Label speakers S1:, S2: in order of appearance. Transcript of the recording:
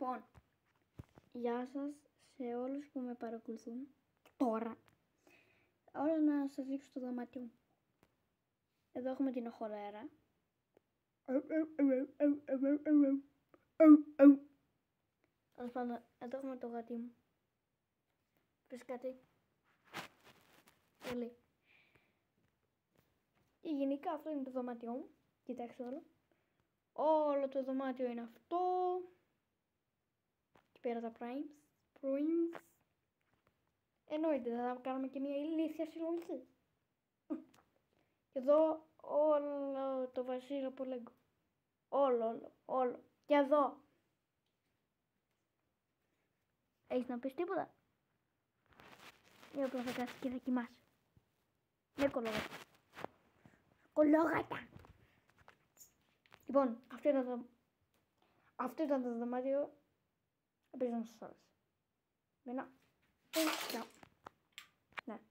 S1: Λοιπόν, γεια σας σε όλους που με παρακολουθούν. Τώρα, ώρα να σας δείξω το δωμάτιο μου. Εδώ έχουμε την οχολέρα. Τέλος πάντων, εδώ έχουμε το γατί μου. Πες κάτι. Πολύ. Και γενικά αυτό είναι το δωμάτιό μου. Κοιτάξτε όλο. Όλο το δωμάτιο είναι αυτό. Και πέρα τα primes. Εννοείται, θα κάνουμε και μια ηλίθια συλλογή. Και εδώ όλο το βασίλειο από Lego. Όλο. Και εδώ. Έχεις να πεις τίποτα? Ή απλά θα κάτσεις και θα κοιμάσαι? Ναι, κολόγατα. Λοιπόν, αυτό ήταν το δωμάτιο. Ελπίζω να σας άρεσε. Μένα. Ciao.